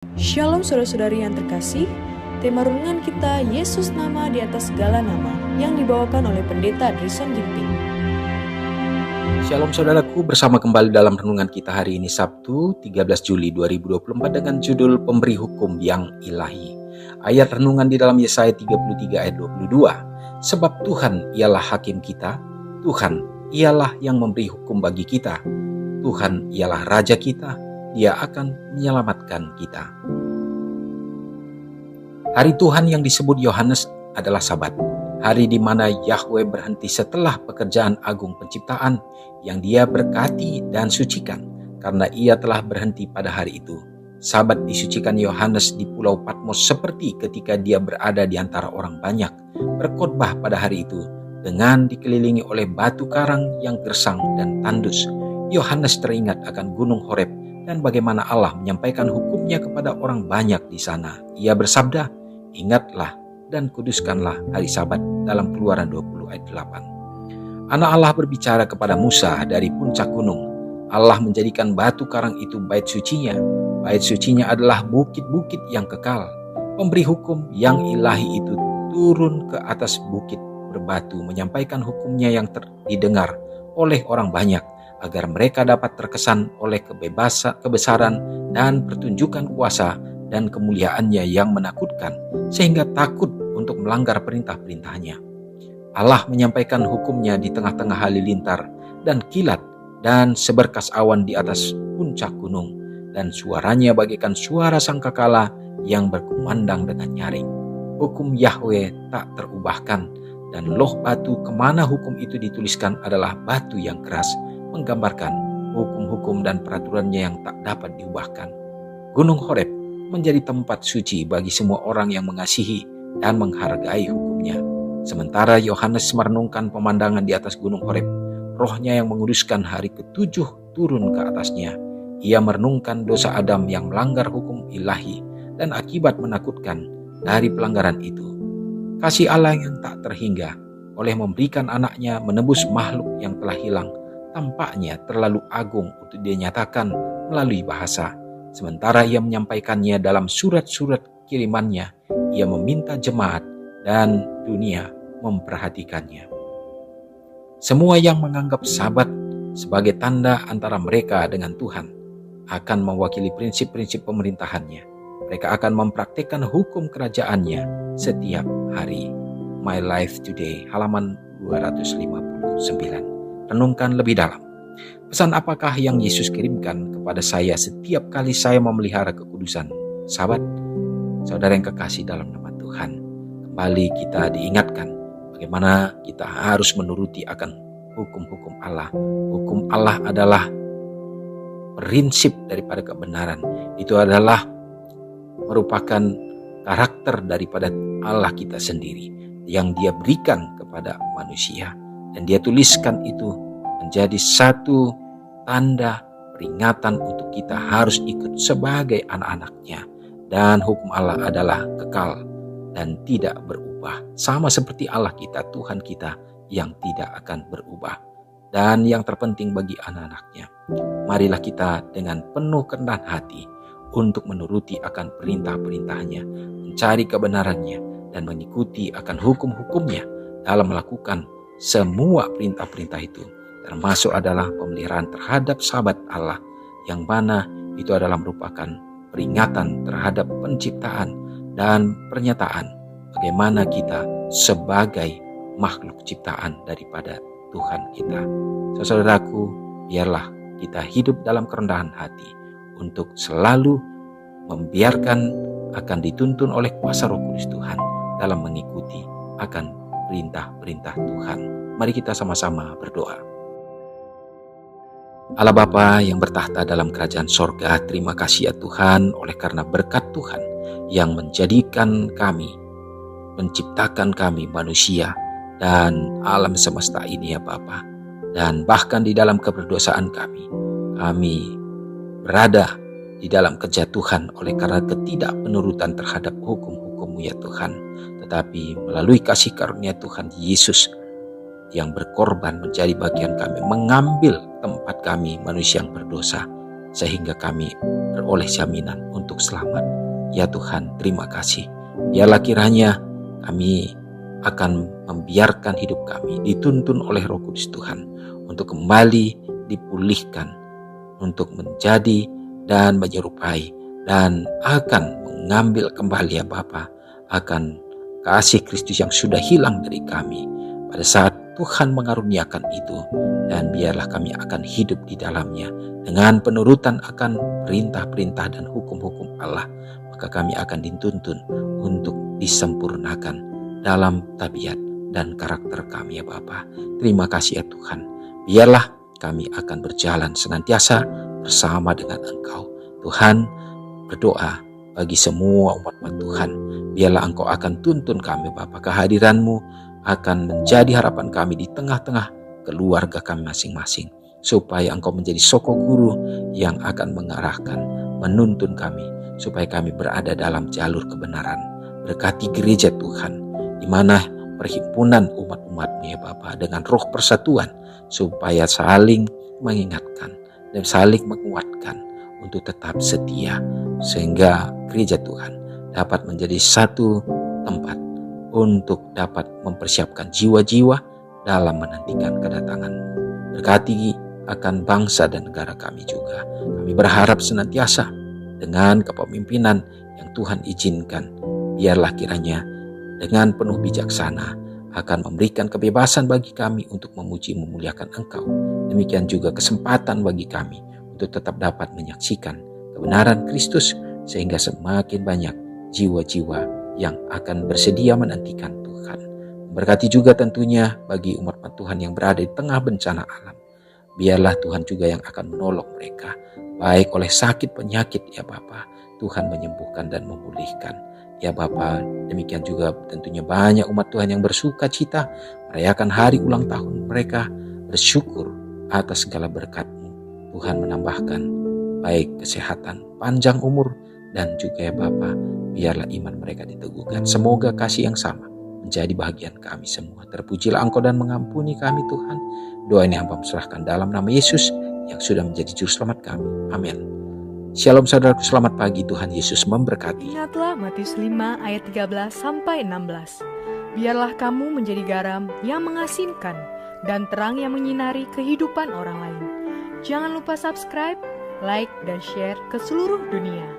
Shalom saudara-saudari yang terkasih, tema renungan kita Yesus nama di atas segala nama yang dibawakan oleh Pendeta Drison Gimping. Shalom saudaraku, bersama kembali dalam renungan kita hari ini Sabtu 13 Juli 2024 dengan judul Pemberi Hukum yang Ilahi. Ayat renungan di dalam Yesaya 33 ayat 22. Sebab Tuhan ialah hakim kita, Tuhan ialah yang memberi hukum bagi kita, Tuhan ialah Raja kita, Dia akan menyelamatkan kita. Hari Tuhan yang disebut Yohanes adalah Sabat. Hari di mana Yahweh berhenti setelah pekerjaan agung penciptaan yang Dia berkati dan sucikan, karena Ia telah berhenti pada hari itu. Sabat disucikan Yohanes di Pulau Patmos seperti ketika dia berada di antara orang banyak, berkhotbah pada hari itu dengan dikelilingi oleh batu karang yang gersang dan tandus. Yohanes teringat akan Gunung Horeb dan bagaimana Allah menyampaikan hukumnya kepada orang banyak di sana. Ia bersabda, "Ingatlah dan kuduskanlah hari Sabat," dalam Keluaran 20 ayat 8. Anak Allah berbicara kepada Musa dari puncak gunung. Allah menjadikan batu karang itu bait sucinya. Bait sucinya adalah bukit-bukit yang kekal. Pemberi hukum yang ilahi itu turun ke atas bukit berbatu menyampaikan hukumnya yang didengar oleh orang banyak, agar mereka dapat terkesan oleh kebesaran dan pertunjukan kuasa dan kemuliaannya yang menakutkan, sehingga takut untuk melanggar perintah-perintahnya. Allah menyampaikan hukumnya di tengah-tengah halilintar dan kilat dan seberkas awan di atas puncak gunung, dan suaranya bagaikan suara sangkakala yang berkumandang dengan nyaring. Hukum Yahweh tak terubahkan, dan loh batu kemana hukum itu dituliskan adalah batu yang keras, menggambarkan hukum-hukum dan peraturannya yang tak dapat diubahkan. Gunung Horeb menjadi tempat suci bagi semua orang yang mengasihi dan menghargai hukumnya. Sementara Yohanes merenungkan pemandangan di atas Gunung Horeb, rohnya yang menguduskan hari ke-7 turun ke atasnya. Ia merenungkan dosa Adam yang melanggar hukum ilahi dan akibat menakutkan dari pelanggaran itu. Kasih Allah yang tak terhingga oleh memberikan anaknya menebus makhluk yang telah hilang tampaknya terlalu agung untuk dinyatakan melalui bahasa. Sementara ia menyampaikannya dalam surat-surat kirimannya, ia meminta jemaat dan dunia memperhatikannya. Semua yang menganggap Sabat sebagai tanda antara mereka dengan Tuhan akan mewakili prinsip-prinsip pemerintahannya. Mereka akan mempraktikkan hukum kerajaannya setiap hari. My Life Today, halaman 259. Renungkan lebih dalam. Pesan apakah yang Yesus kirimkan kepada saya setiap kali saya memelihara kekudusan Sabat? Saudara yang kekasih dalam nama Tuhan, kembali kita diingatkan bagaimana kita harus menuruti akan hukum-hukum Allah. Hukum Allah adalah prinsip daripada kebenaran. Itu adalah merupakan karakter daripada Allah kita sendiri yang Dia berikan kepada manusia. Dan Dia tuliskan itu menjadi satu tanda peringatan untuk kita harus ikut sebagai anak-anaknya. Dan hukum Allah adalah kekal dan tidak berubah. Sama seperti Allah kita, Tuhan kita yang tidak akan berubah. Dan yang terpenting bagi anak-anaknya, marilah kita dengan penuh kerendahan hati untuk menuruti akan perintah-perintahnya, mencari kebenarannya, dan mengikuti akan hukum-hukumnya dalam melakukan semua perintah-perintah itu, termasuk adalah pemeliharaan terhadap Sabat Allah, yang mana itu adalah merupakan peringatan terhadap penciptaan dan pernyataan bagaimana kita sebagai makhluk ciptaan daripada Tuhan kita. Saudaraku, biarlah kita hidup dalam kerendahan hati untuk selalu membiarkan akan dituntun oleh kuasa Roh Kudus Tuhan dalam mengikuti akan perintah-perintah Tuhan. Mari kita sama-sama berdoa. Allah Bapa yang bertahta dalam kerajaan sorga, terima kasih ya Tuhan oleh karena berkat Tuhan yang menjadikan kami, menciptakan kami manusia dan alam semesta ini ya Bapa. Dan bahkan di dalam keberdosaan kami berada di dalam kejatuhan oleh karena ketidakpenurutan terhadap hukum-hukum-Mu ya Tuhan. Tetapi melalui kasih karunia Tuhan Yesus yang berkorban menjadi bagian kami, mengambil tempat kami manusia yang berdosa, sehingga kami beroleh jaminan untuk selamat. Ya Tuhan, terima kasih. Biarlah kiranya kami akan membiarkan hidup kami dituntun oleh Roh Kudus Tuhan untuk kembali dipulihkan, untuk menjadi dan menyerupai dan akan mengambil kembali ya Bapa akan kasih Kristus yang sudah hilang dari kami pada saat Tuhan mengaruniakan itu, dan biarlah kami akan hidup di dalamnya dengan penurutan akan perintah-perintah dan hukum-hukum Allah. Maka kami akan dituntun untuk disempurnakan dalam tabiat dan karakter kami ya Bapa. Terima kasih ya Tuhan. Biarlah kami akan berjalan senantiasa bersama dengan Engkau. Tuhan, berdoa bagi semua umat Tuhan. Biarlah Engkau akan tuntun kami Bapa. Kehadiran-Mu akan menjadi harapan kami di tengah-tengah keluarga kami masing-masing. Supaya Engkau menjadi soko guru yang akan mengarahkan, menuntun kami. Supaya kami berada dalam jalur kebenaran. Berkati gereja Tuhan, di mana perhimpunan umat-umat-Mu ya Bapa dengan roh persatuan. Supaya saling mengingatkan dan saling menguatkan untuk tetap setia. Sehingga gereja Tuhan dapat menjadi satu tempat untuk dapat mempersiapkan jiwa-jiwa dalam menantikan kedatangan-Mu. Berkati akan bangsa dan negara kami juga. Kami berharap senantiasa dengan kepemimpinan yang Tuhan izinkan. Biarlah kiranya dengan penuh bijaksana akan memberikan kebebasan bagi kami untuk memuji memuliakan Engkau. Demikian juga kesempatan bagi kami untuk tetap dapat menyaksikan kebenaran Kristus sehingga semakin banyak jiwa-jiwa yang akan bersedia menantikan Tuhan. Berkati juga tentunya bagi umat Tuhan yang berada di tengah bencana alam. Biarlah Tuhan juga yang akan menolong mereka, baik oleh sakit penyakit ya Bapa, Tuhan menyembuhkan dan memulihkan. Ya Bapa, demikian juga tentunya banyak umat Tuhan yang bersuka cita merayakan hari ulang tahun mereka, bersyukur atas segala berkat-Mu. Tuhan menambahkan baik kesehatan, panjang umur, dan juga ya Bapa, biarlah iman mereka diteguhkan. Semoga kasih yang sama menjadi bahagian kami semua. Terpujilah Engkau dan mengampuni kami Tuhan. Doa ini hamba serahkan dalam nama Yesus yang sudah menjadi juru selamat kami. Amin. Shalom saudaraku, selamat pagi, Tuhan Yesus memberkati. Ingatlah Matius 5 ayat 13-16. Biarlah kamu menjadi garam yang mengasinkan dan terang yang menyinari kehidupan orang lain. Jangan lupa subscribe, like, dan share ke seluruh dunia.